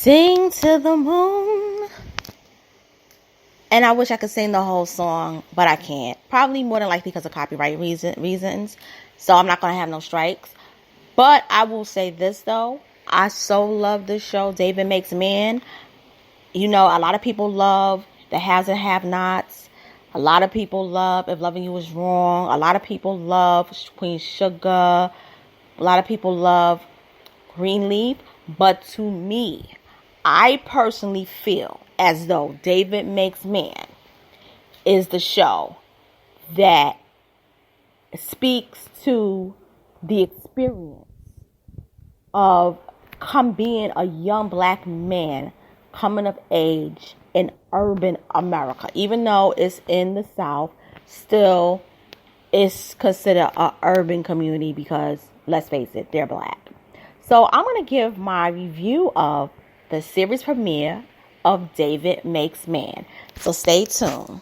Sing to the moon. And I wish I could sing the whole song, but I can't. Probably more than likely because of copyright reasons. So I'm not going to have no strikes. But I will say this, though. I so love this show, David Makes Man. You know, a lot of people love the haves and have-nots. A lot of people love If Loving You Was Wrong. A lot of people love Queen Sugar. A lot of people love Greenleaf. But to me, I personally feel as though David Makes Man is the show that speaks to the experience of being a young black man coming of age in urban America. Even though it's in the South, still it's considered an urban community because, let's face it, they're black. So I'm going to give my review of the series premiere of David Makes Man. So stay tuned.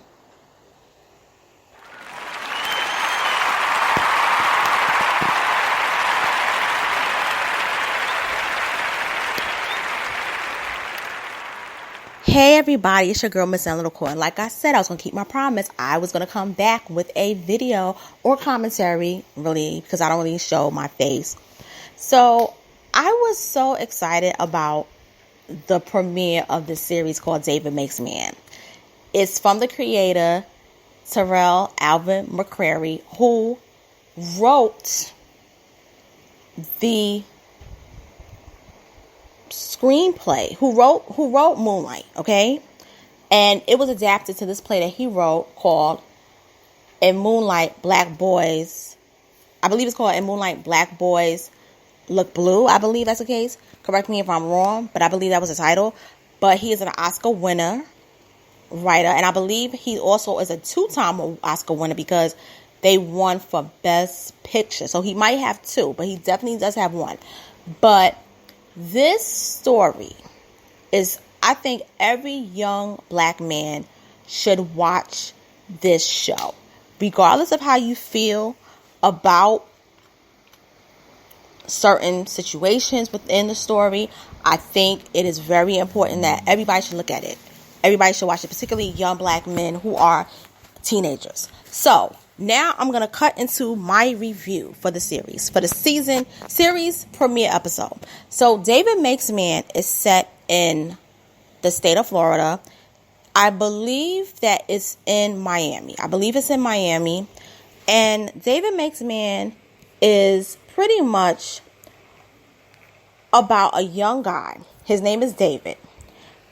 Hey everybody, it's your girl Miss Little Core. And like I said, I was going to keep my promise. I was going to come back with a video or commentary, really, because I don't really show my face. So I was so excited about the premiere of this series called David Makes Man. It's from the creator, Terrell Alvin McCrary, who wrote the screenplay, who wrote Moonlight, okay? And it was adapted to this play that he wrote called In Moonlight, Black Boys. I believe it's called In Moonlight, Black Boys Look Blue. I believe that's the case. Correct me if I'm wrong, but I believe that was the title. But he is an Oscar winner writer, and I believe he also is a 2-time Oscar winner because they won for Best Picture. So he might have 2, but he definitely does have 1. But this story is, I think every young black man should watch this show. Regardless of how you feel about certain situations within the story, I think it is very important that everybody should look at it. Everybody should watch it, particularly young black men who are teenagers. So now I'm going to cut into my review for the series, for the series premiere episode. So David Makes Man is set in the state of Florida. I believe that it's in Miami. And David Makes Man is pretty much about a young guy. His name is David.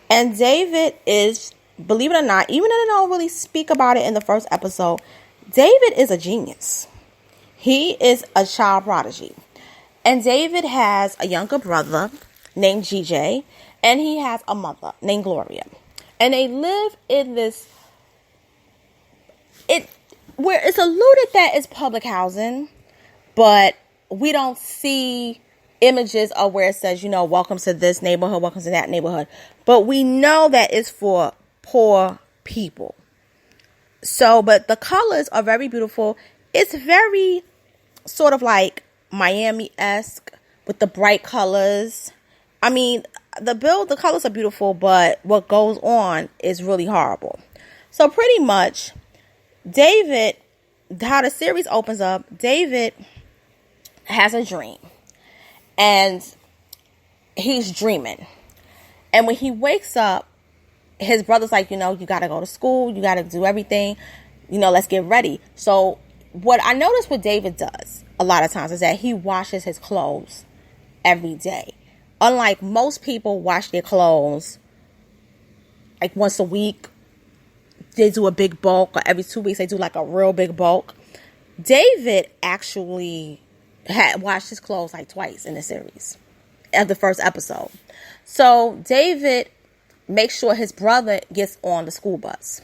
And David is, believe it or not, even though they don't really speak about it in the first episode, David is a genius. He is a child prodigy. And David has a younger brother named GJ, and he has a mother named Gloria. And they live in this, where it's alluded that it's public housing, but we don't see images of where it says, welcome to this neighborhood, welcome to that neighborhood. But we know that it's for poor people. So, but the colors are very beautiful. It's very sort of like Miami-esque with the bright colors. I mean, the colors are beautiful, but what goes on is really horrible. So pretty much, David, how the series opens up, David has a dream. And he's dreaming. And when he wakes up, his brother's like, you got to go to school. You got to do everything. Let's get ready. So what I notice what David does a lot of times is that he washes his clothes every day. Unlike most people wash their clothes like once a week. They do a big bulk, or every 2 weeks they do like a real big bulk. David actually had washed his clothes like twice in the series of the first episode. So David makes sure his brother gets on the school bus,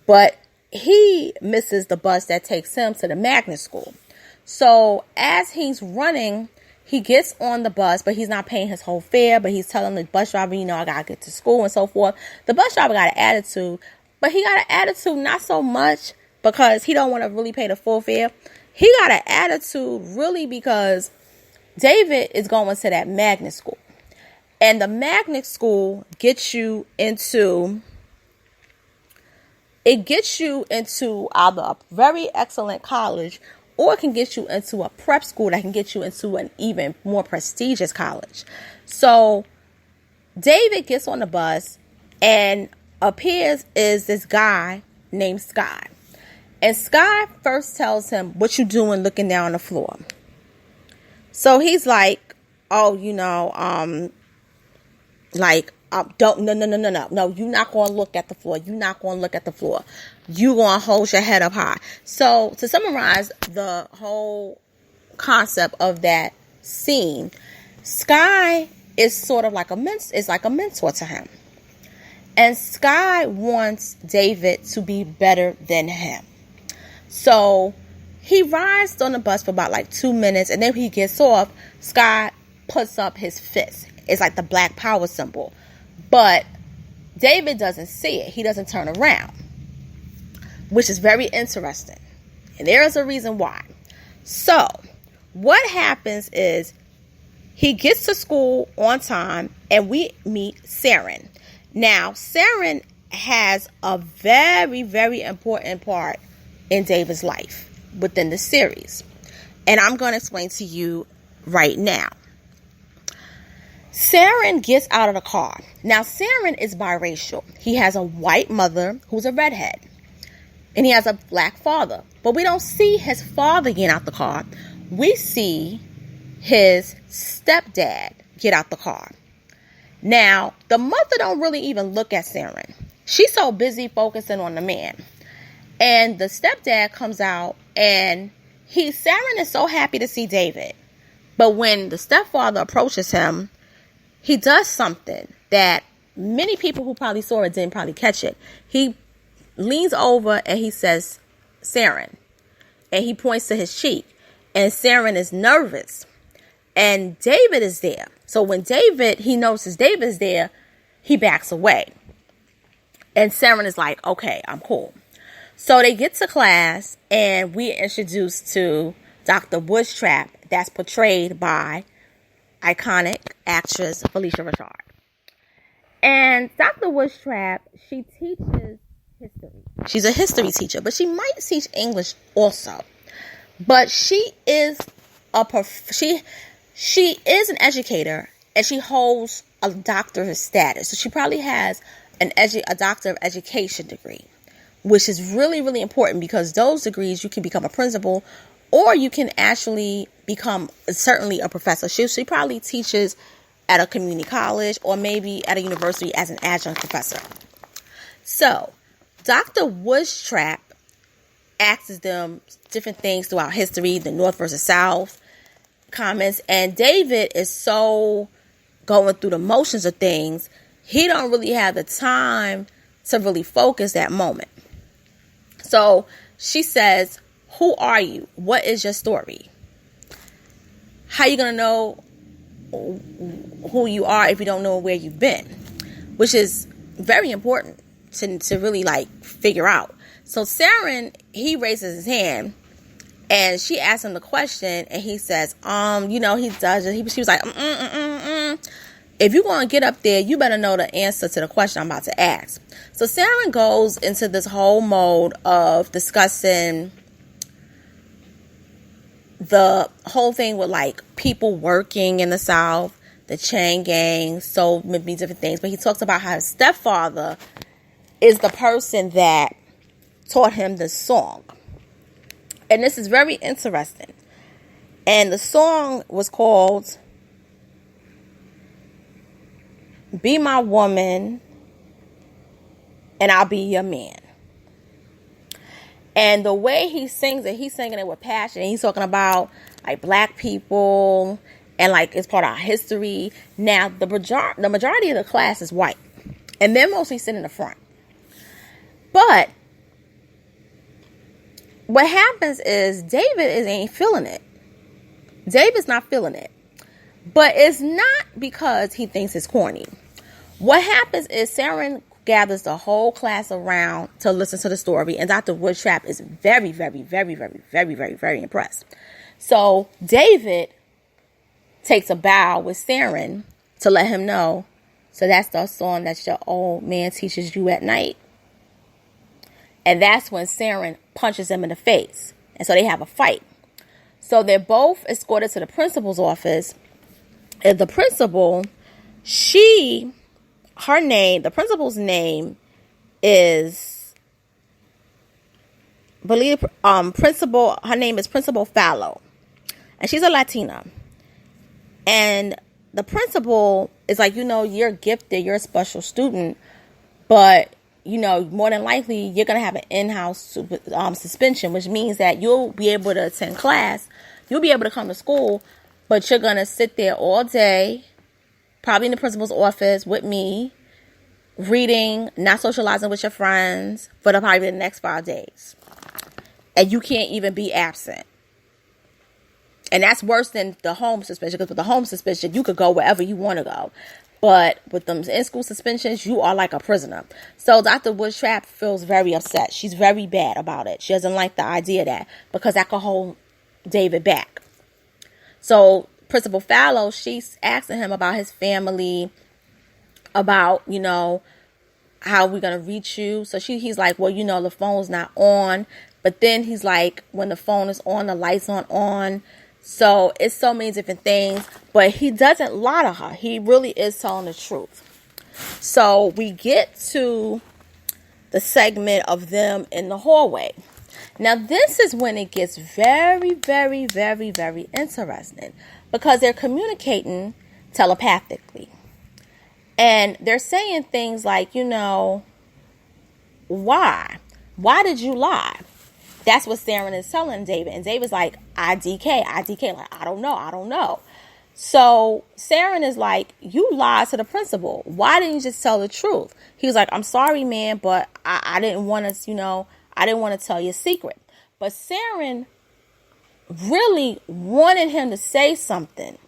but he misses the bus that takes him to the magnet school. So as he's running, he gets on the bus, but he's not paying his whole fare, but he's telling the bus driver, I gotta get to school and so forth. The bus driver got an attitude, but he got an attitude not so much because he don't want to really pay the full fare. He got an attitude really because David is going to that magnet school. And the magnet school gets you into either a very excellent college, or it can get you into a prep school that can get you into an even more prestigious college. So David gets on the bus, and appears is this guy named Sky. And Sky first tells him, "What you doing looking down on the floor?" So he's like, "Oh, don't, no, you're not going to look at the floor. You're not going to look at the floor. You're going to hold your head up high." So to summarize the whole concept of that scene, Sky is sort of like a mentor to him. And Sky wants David to be better than him. So he rides on the bus for about like 2 minutes, and then when he gets off, Sky puts up his fist. It's like the Black Power symbol. But David doesn't see it. He doesn't turn around, which is very interesting. And there is a reason why. So what happens is he gets to school on time, and we meet Saren. Now, Saren has a very, very important part in David's life within the series. And I'm going to explain to you right now. Saren gets out of the car. Now, Saren is biracial. He has a white mother who's a redhead, and he has a black father. But we don't see his father get out the car. We see his stepdad get out the car. Now, the mother don't really even look at Saren. She's so busy focusing on the man. And the stepdad comes out, and Saren is so happy to see David. But when the stepfather approaches him, he does something that many people who probably saw it didn't probably catch it. He leans over and he says, "Saren." And he points to his cheek. And Saren is nervous. And David is there. So when he notices David is there, he backs away. And Saren is like, "Okay, I'm cool." So they get to class, and we're introduced to Dr. Woostrap, that's portrayed by iconic actress Phylicia Rashad. And Dr. Woostrap, she teaches history. She's a history teacher, but she might teach English also. But she is she is an educator, and she holds a doctorate status. So she probably has a doctor of education degree, which is really, really important, because those degrees, you can become a principal, or you can actually become certainly a professor. She probably teaches at a community college, or maybe at a university as an adjunct professor. So Dr. Woostrap asks them different things throughout history, the North versus South comments, and David is so going through the motions of things, he don't really have the time to really focus that moment. So she says, "Who are you? What is your story? How are you going to know who you are if you don't know where you've been?" Which is very important to really figure out. So Saren, he raises his hand, and she asks him the question, and he says, he does it. She was like, "If you're going to get up there, you better know the answer to the question I'm about to ask." So Saren goes into this whole mode of discussing the whole thing with people working in the South, the chain gang, so many different things. But he talks about how his stepfather is the person that taught him this song. And this is very interesting. And the song was called "Be My Woman and I'll Be Your Man." And the way he sings it, he's singing it with passion. He's talking about black people and it's part of our history. Now, the majority of the class is white, and they're mostly sitting in the front. But what happens is David ain't feeling it. David's not feeling it. But it's not because he thinks it's corny. What happens is Saren gathers the whole class around to listen to the story, and Dr. Woostrap is very, very, very, very, very, very, very impressed. So David takes a bow with Saren to let him know. So that's the song that your old man teaches you at night. And that's when Saren punches him in the face. And so they have a fight. So they're both escorted to the principal's office. And the principal, the principal's name is, her name is Principal Fallow. And she's a Latina. And the principal is like, you're gifted, you're a special student, but, more than likely, you're going to have an in-house suspension, which means that you'll be able to attend class, you'll be able to come to school, but you're going to sit there all day, probably in the principal's office with me, reading, not socializing with your friends for probably the next 5 days. And you can't even be absent. And that's worse than the home suspension, because with the home suspension, you could go wherever you want to go. But with them in-school suspensions, you are like a prisoner. So Dr. Woodtrap feels very upset. She's very bad about it. She doesn't like the idea of that, because that could hold David back. So Principal Fallow, she's asking him about his family, about, how we're going to reach you. So he's like, well, the phone's not on. But then he's like, when the phone is on, the lights aren't on. So it's so many different things. But he doesn't lie to her. He really is telling the truth. So we get to the segment of them in the hallway. Now, this is when it gets very, very, very, very interesting, because they're communicating telepathically. And they're saying things like, why? Why did you lie? That's what Saren is telling David. And David's like, IDK. Like, I don't know. So Saren is like, you lied to the principal. Why didn't you just tell the truth? He was like, I'm sorry, man, but I didn't want to, I didn't want to tell you a secret. But Saren really wanted him to say something.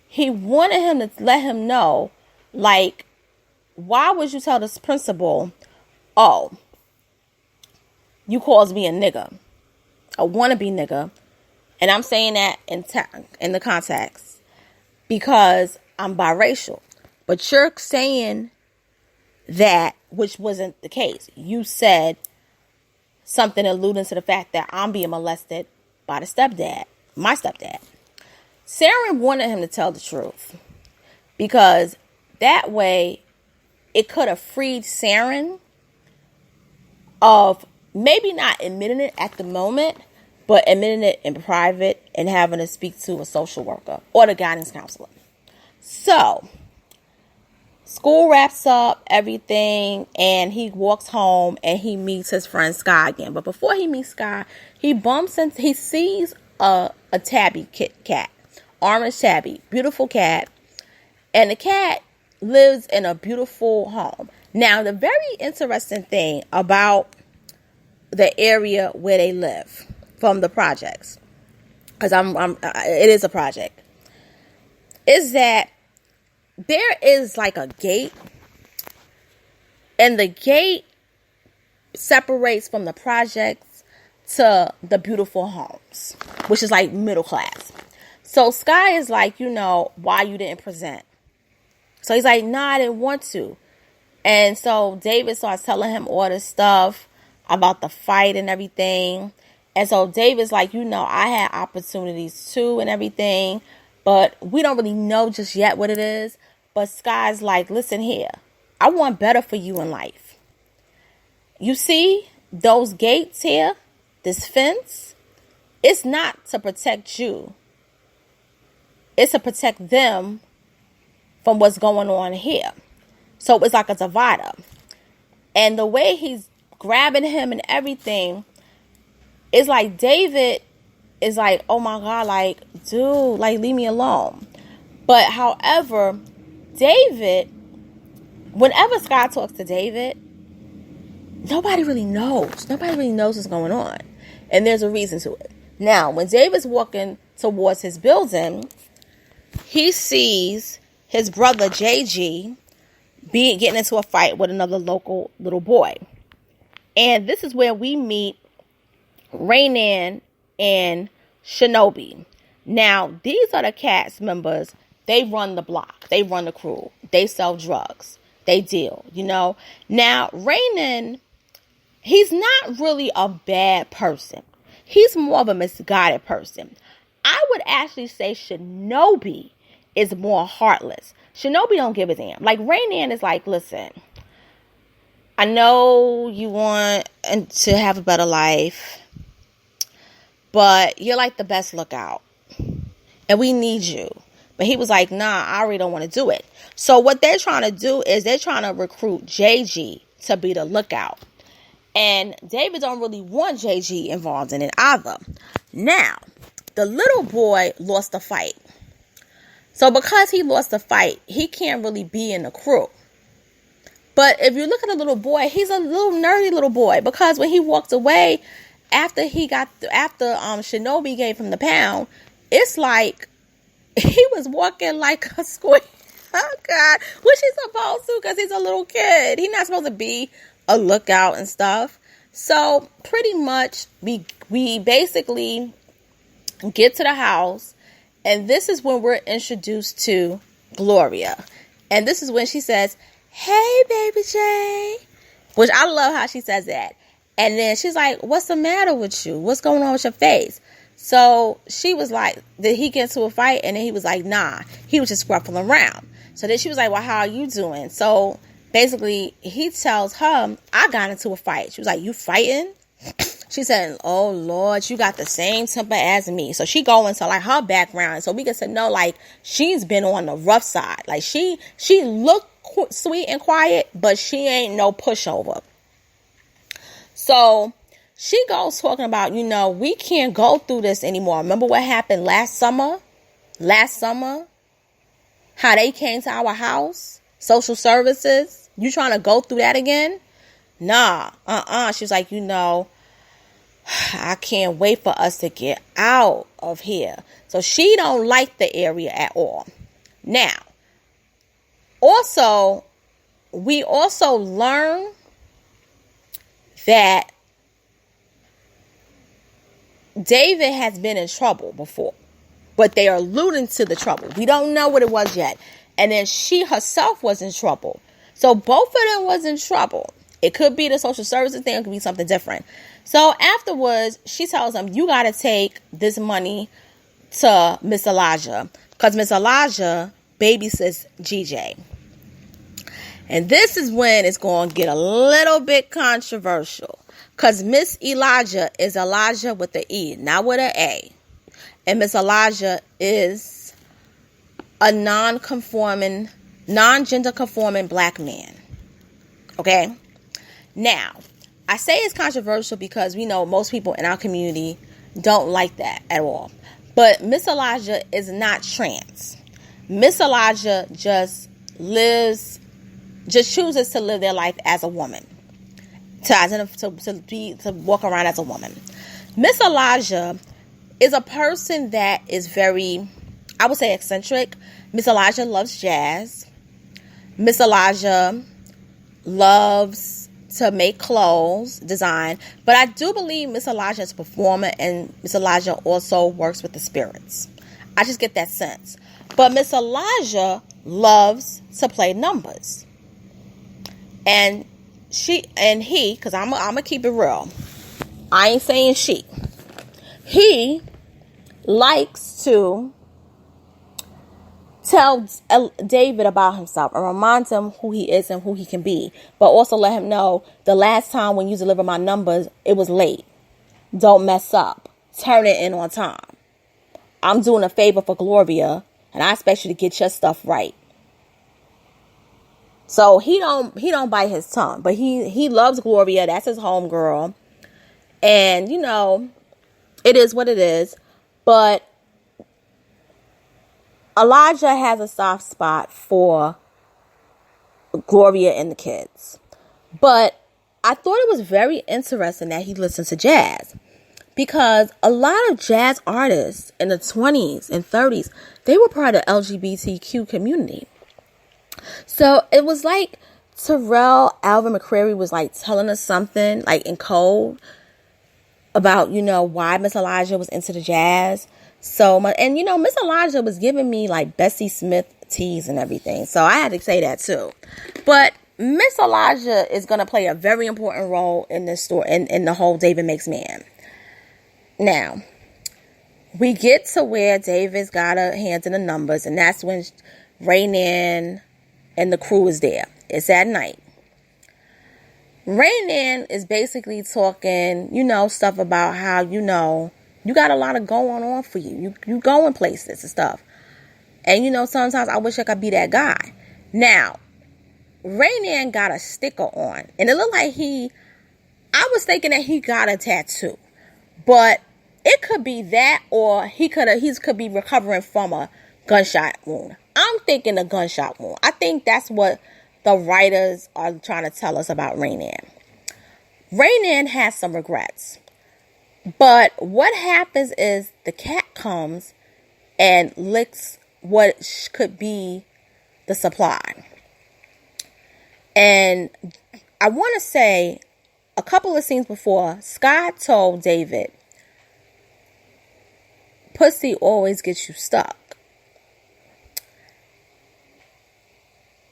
He wanted him to let him know, like, why would you tell this principal, oh, you calls me a nigga, a wannabe nigga, and I'm saying that in the context because I'm biracial. But you're saying that, which wasn't the case. You said something alluding to the fact that I'm being molested by my stepdad. Saren wanted him to tell the truth, because that way it could have freed Saren of maybe not admitting it at the moment, but admitting it in private and having to speak to a social worker or the guidance counselor. So, school wraps up everything, and he walks home and he meets his friend Sky again. But before he meets Sky, he sees a tabby cat, orange tabby, beautiful cat, and the cat lives in a beautiful home. Now, the very interesting thing about the area where they live from the projects, because it is a project, is that there is like a gate, and the gate separates from the projects to the beautiful homes, which is like middle class. So Sky is like, why you didn't present? So he's like, nah, I didn't want to. And so David starts telling him all this stuff about the fight and everything. And so David's like, I had opportunities too and everything, but we don't really know just yet what it is. But Sky's like, listen here, I want better for you in life. You see those gates here, this fence, it's not to protect you. It's to protect them from what's going on here. So it's like a divider. And the way he's grabbing him and everything, it's like David is like, oh my God, like, dude, like, leave me alone. But however, David, whenever Sky talks to David, nobody really knows. Nobody really knows what's going on. And there's a reason to it. Now, when David's walking towards his building, he sees his brother JG getting into a fight with another local little boy. And this is where we meet Raynan and Shinobi. Now, these are the cast members They run the block. They run the crew. They sell drugs. They deal, Now, Rainen, he's not really a bad person. He's more of a misguided person. I would actually say Shinobi is more heartless. Shinobi don't give a damn. Like, Rainen is like, listen, I know you want to have a better life, but you're like the best lookout. And we need you. But he was like, nah, I already don't want to do it. So what they're trying to do is they're trying to recruit JG to be the lookout. And David don't really want JG involved in it either. Now, the little boy lost the fight. So because he lost the fight, he can't really be in the crew. But if you look at the little boy, he's a little nerdy little boy. Because when he walked away, after Shinobi gave him the pound, it's like he was walking like a squid. Oh, God. Which he's supposed to, because he's a little kid. He's not supposed to be a lookout and stuff. So pretty much we basically get to the house, and this is when we're introduced to Gloria. And this is when she says, "Hey, baby J," which I love how she says that. And then she's like, "What's the matter with you? What's going on with your face?" So she was like, did he get into a fight? And then he was like, nah, he was just scruffing around. So then she was like, well, how are you doing? So basically he tells her, I got into a fight. She was like, you fighting? She said, oh Lord, you got the same temper as me. So she go into like her background. So we get to know like she's been on the rough side. Like she looked sweet and quiet, but she ain't no pushover. So she goes talking about, we can't go through this anymore. Remember what happened last summer? How they came to our house? Social services? You trying to go through that again? Nah, She was like, I can't wait for us to get out of here. So she don't like the area at all. Now, we also learn that David has been in trouble before, but they are alluding to the trouble. We don't know what it was yet. And then she herself was in trouble. So both of them was in trouble. It could be the social services thing. It could be something different. So afterwards, she tells him, you got to take this money to Miss Elijah, because Miss Elijah babysits GJ. And this is when it's going to get a little bit controversial. Because Miss Elijah is Elijah with the E, not with an A. And Miss Elijah is a non-gender conforming black man. Okay? Now, I say it's controversial because we know most people in our community don't like that at all. But Miss Elijah is not trans. Miss Elijah just chooses to live their life as a woman. To walk around as a woman. Miss Elijah is a person that is very, I would say, eccentric. Miss Elijah loves jazz. Miss Elijah loves to make clothes, design. But I do believe Miss Elijah is a performer, and Miss Elijah also works with the spirits. I just get that sense. But Miss Elijah loves to play numbers. And he, because I'm going to keep it real. I ain't saying she. He likes to tell David about himself and remind him who he is and who he can be. But also let him know the last time when you delivered my numbers, it was late. Don't mess up. Turn it in on time. I'm doing a favor for Gloria, and I expect you to get your stuff right. So he don't bite his tongue, but he loves Gloria. That's his homegirl. And, it is what it is. But Elijah has a soft spot for Gloria and the kids. But I thought it was very interesting that he listened to jazz. Because a lot of jazz artists in the 20s and 30s, they were part of the LGBTQ community. So it was like Terrell Alvin McCrary was like telling us something like in code about, why Miss Elijah was into the jazz. so much. And Miss Elijah was giving me like Bessie Smith teas and everything. So I had to say that too. But Miss Elijah is going to play a very important role in this story, in the whole David Makes Man. Now, we get to where David's got a hand in the numbers, and that's when Raynan and the crew is there. It's at night. Raynan is basically talking, stuff about how, you got a lot of going on for you. You going places and stuff. And, sometimes I wish I could be that guy. Now, Raynan got a sticker on. And it looked like I was thinking that he got a tattoo. But it could be that, or he could be recovering from a gunshot wound. I'm thinking a gunshot wound. I think that's what the writers are trying to tell us about Raynan. Raynan has some regrets. But what happens is the cat comes and licks what could be the supply. And I want to say a couple of scenes before, Scott told David, pussy always gets you stuck.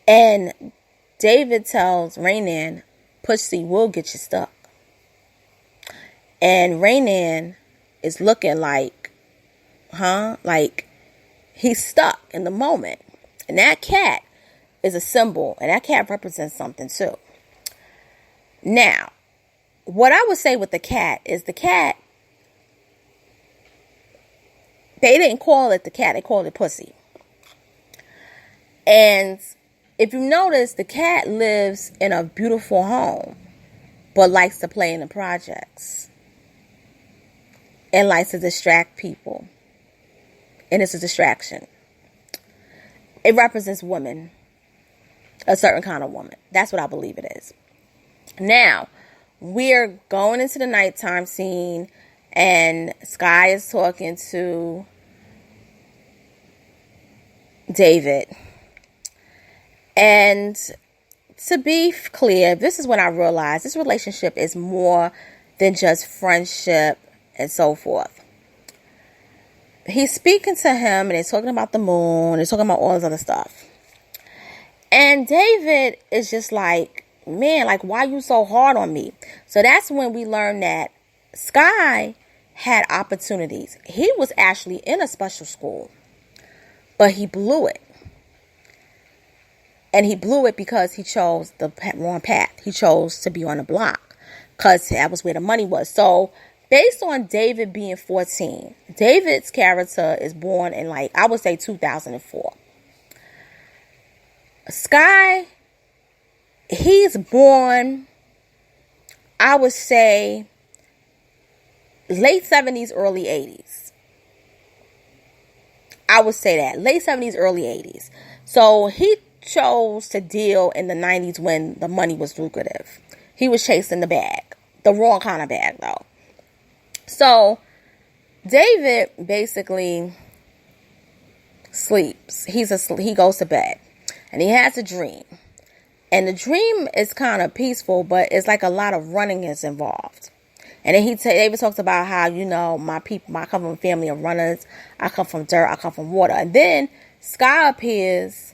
And David tells Raynan, pussy will get you stuck. And Raynan is looking like, like he's stuck in the moment. And that cat is a symbol, and that cat represents something too. Now, what I would say with the cat is the cat, they didn't call it the cat, they called it pussy. And if you notice, the cat lives in a beautiful home, but likes to play in the projects. And likes to distract people. And it's a distraction. It represents women. A certain kind of woman. That's what I believe it is. Now, we're going into the nighttime scene. And Sky is talking to David. And to be clear, this is when I realized this relationship is more than just friendship and so forth. He's speaking to him and he's talking about the moon. He's talking about all this other stuff. And David is just like, man, like, why you so hard on me? So that's when we learn that Sky had opportunities. He was actually in a special school, but he blew it. And he blew it because he chose the wrong path. He chose to be on the block because that was where the money was. So based on David being 14, David's character is born in, like, I would say 2004. Sky, he's born, I would say, late 70s, early 80s. I would say that. Late 70s, early 80s. So he chose to deal in the 90s when the money was lucrative. He was chasing the bag. The wrong kind of bag, though. So David basically sleeps. He goes to bed. And he has a dream. And the dream is kind of peaceful, but it's like a lot of running is involved. And then David talks about how, my people, I come from a family of runners. I come from dirt. I come from water. And then Sky appears,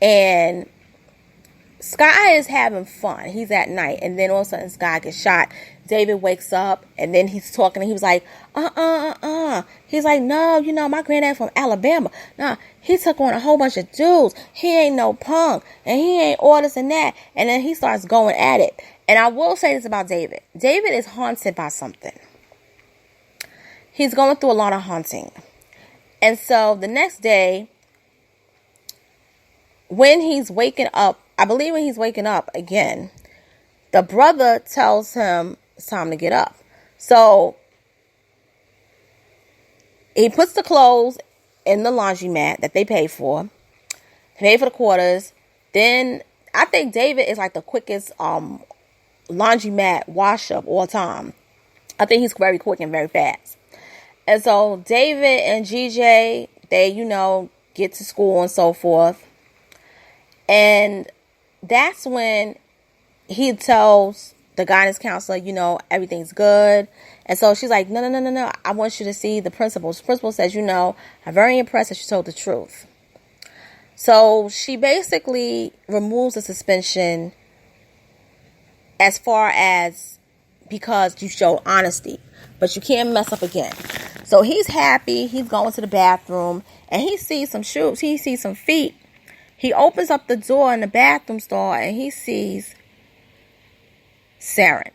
and Sky is having fun. He's at night. And then all of a sudden, Sky gets shot. David wakes up, and then he's talking, and he was like, He's like, no, my granddad from Alabama. Nah, he took on a whole bunch of dudes. He ain't no punk, and he ain't all this and that. And then he starts going at it. And I will say this about David. David is haunted by something. He's going through a lot of haunting. And so the next day, when he's waking up, I believe when he's waking up again, the brother tells him it's time to get up. So he puts the clothes in the laundromat that they pay for. They pay for the quarters. Then I think David is like the quickest laundromat wash up all time. I think he's very quick and very fast. And so David and GJ, they, get to school and so forth. And that's when he tells the guidance counselor, everything's good. And so she's like, no. I want you to see the principal. The principal says, I'm very impressed that she told the truth. So she basically removes the suspension as far as because you showed honesty, but you can't mess up again. So he's happy. He's going to the bathroom and he sees some shoes. He sees some feet. He opens up the door in the bathroom stall and he sees Saren.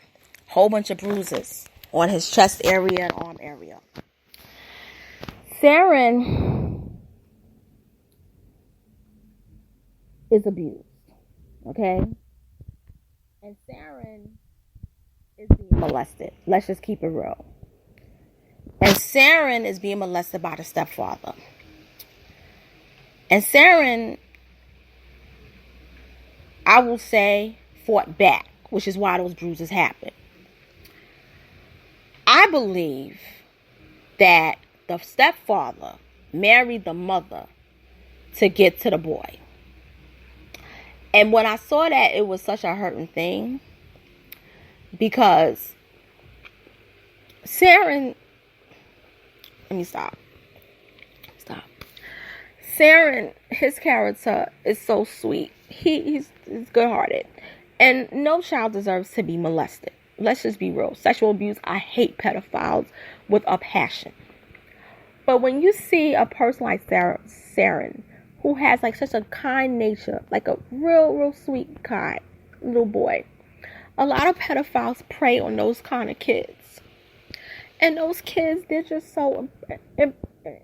Whole bunch of bruises on his chest area and arm area. Saren is abused. Okay? And Saren is being molested. Let's just keep it real. And Saren is being molested by the stepfather. And Saren, I will say, fought back, which is why those bruises happened. I believe that the stepfather married the mother to get to the boy. And when I saw that, it was such a hurting thing. Because Saren, let me stop. Saren, his character is so sweet. He's good-hearted. And no child deserves to be molested. Let's just be real. Sexual abuse, I hate pedophiles with a passion. But when you see a person like Saren, who has like such a kind nature, like a real sweet, kind little boy, a lot of pedophiles prey on those kind of kids. And those kids, they're just so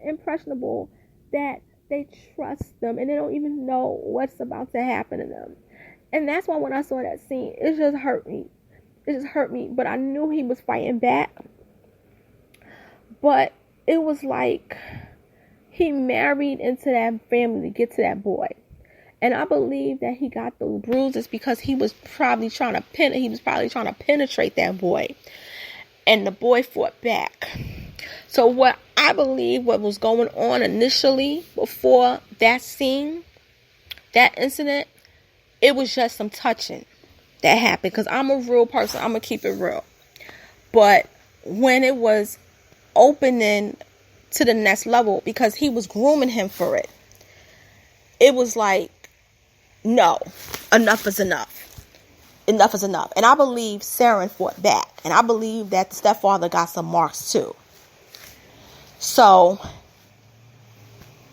impressionable that they trust them and they don't even know what's about to happen to them. And that's why when I saw that scene, it just hurt me. But I knew he was fighting back. But it was like he married into that family to get to that boy. And I believe that he got those bruises because he was probably trying to penetrate that boy. And the boy fought back. So what I believe what was going on initially before that scene, that incident, it was just some touching that happened. Because I'm a real person. I'm going to keep it real. But when it was opening to the next level, because he was grooming him for it, it was like, no, enough is enough. Enough is enough. And I believe Saren fought back. And I believe that the stepfather got some marks too. So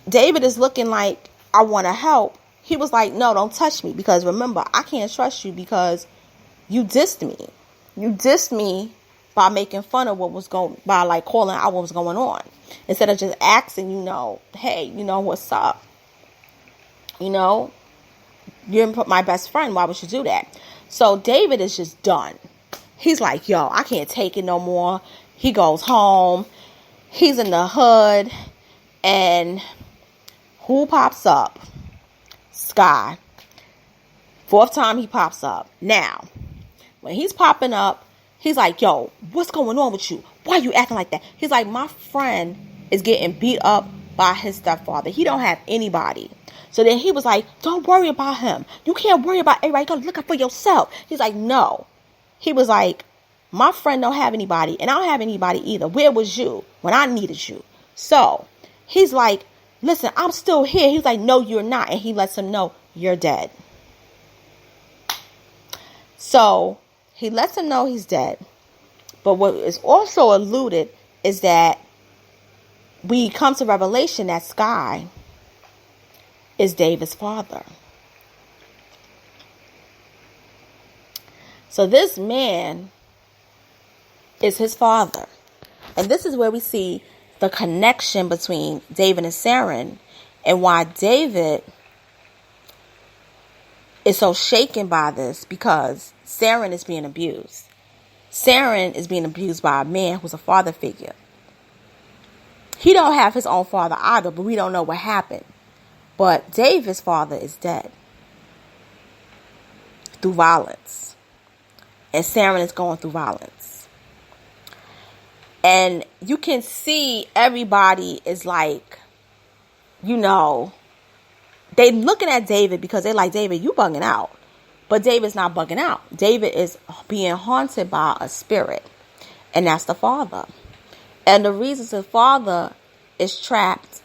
David is looking like, I want to help. He was like, no, don't touch me. Because remember, I can't trust you because you dissed me. You dissed me by making fun of by like calling out what was going on. Instead of just asking, hey, what's up? You're my best friend. Why would you do that? So David is just done. He's like, yo, I can't take it no more. He goes home. He's in the hood. And who pops up? Sky. Fourth time he pops up. Now, when he's popping up, he's like, yo, what's going on with you? Why are you acting like that? He's like, my friend is getting beat up by his stepfather. He don't have anybody. So then he was like, don't worry about him. You can't worry about everybody. You gotta look out for yourself. He's like, no. He was like, my friend don't have anybody. And I don't have anybody either. Where was you when I needed you? So he's like, listen, I'm still here. He's like, no, you're not. And he lets him know, you're dead. So he lets him know he's dead. But what is also alluded is that we come to revelation that Sky is David's father. So this man is his father. And this is where we see the connection between David and Saren and why David is so shaken by this, because Saren is being abused. Saren is being abused by a man who's a father figure. He don't have his own father either, but we don't know what happened. But David's father is dead through violence. And Saren is going through violence. And you can see everybody is like, they looking at David because they're like, David, you bugging out. But David's not bugging out. David is being haunted by a spirit, and that's the father. And the reason the father is trapped,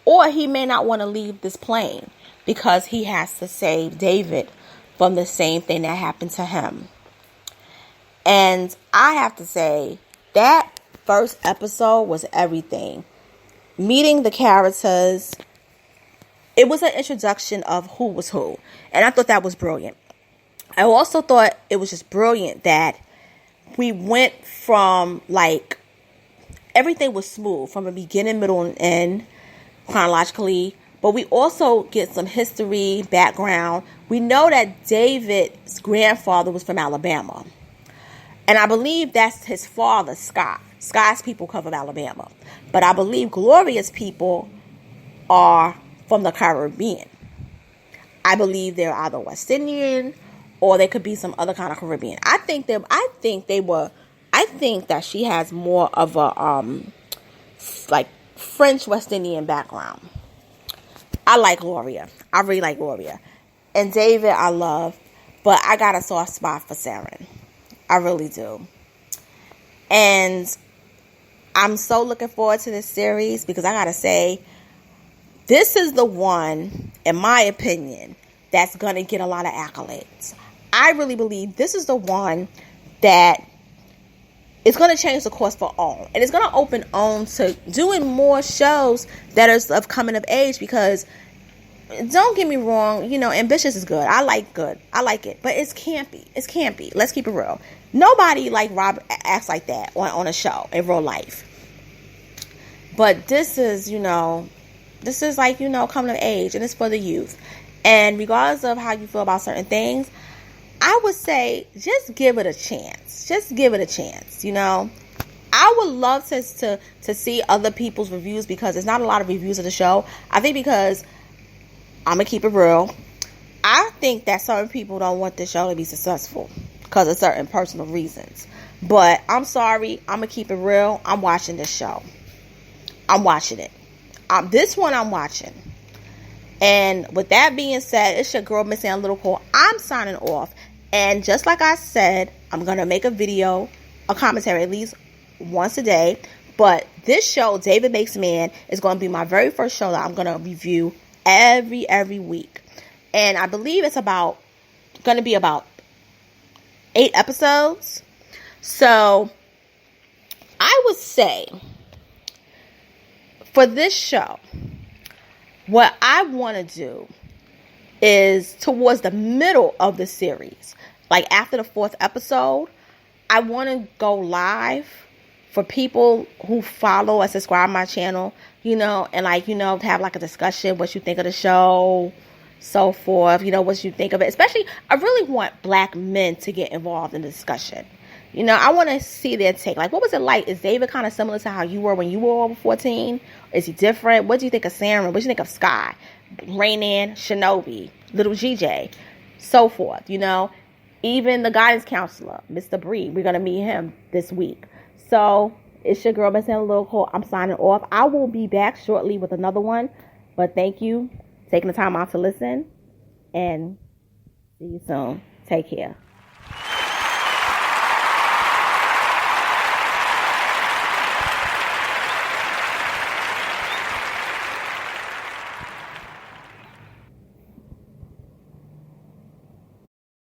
or he may not want to leave this plane because he has to save David from the same thing that happened to him. And I have to say, that first episode was everything. Meeting the characters, it was an introduction of who was who. And I thought that was brilliant. I also thought it was just brilliant that we went from, like, everything was smooth from a beginning, middle, and end chronologically. But we also get some history, background. We know that David's grandfather was from Alabama. And I believe that's his father, Scott. Scott's people come from Alabama. But I believe Gloria's people are from the Caribbean. I believe they're either West Indian or they could be some other kind of Caribbean. I think that she has more of a like French West Indian background. I like Gloria. I really like Gloria. And David I love, but I got a soft spot for Saren. I really do. And I'm so looking forward to this series because I gotta say, this is the one, in my opinion, that's gonna get a lot of accolades. I really believe this is the one that is going to change the course for OWN. And it's going to open OWN to doing more shows that are of coming of age, because don't get me wrong, you know, Ambitious is good. I like it. But it's campy. It's campy. Let's keep it real. Nobody like Rob acts like that on a show in real life. But this is, like, coming of age, and it's for the youth. And regardless of how you feel about certain things, I would say just give it a chance. Just give it a chance, I would love to see other people's reviews, because there's not a lot of reviews of the show. I think because, I'm going to keep it real, I think that certain people don't want this show to be successful because of certain personal reasons. But I'm sorry, I'm going to keep it real. I'm watching this show. I'm watching it. This one I'm watching. And with that being said, it's your girl, Miss Analytical. I'm signing off. And just like I said, I'm going to make a video, a commentary at least once a day. But this show, David Makes Man, is going to be my very first show that I'm going to review every week. And I believe it's going to be about 8 episodes. So I would say for this show, what I want to do is towards the middle of the series, like after the 4th episode, I want to go live for people who follow and subscribe to my channel, and to have like a discussion, what you think of the show, so forth, what you think of it. Especially, I really want black men to get involved in the discussion. I want to see their take. Like, what was it like? Is David kind of similar to how you were when you were over 14? Is he different? What do you think of Saren? What do you think of Sky, Raynan, Shinobi, Little GJ, so forth? Even the guidance counselor, Mr. Bree. We're going to meet him this week. So it's your girl, Miss Analytical. I'm signing off. I will be back shortly with another one. But thank you for taking the time out to listen. And see you soon. Take care.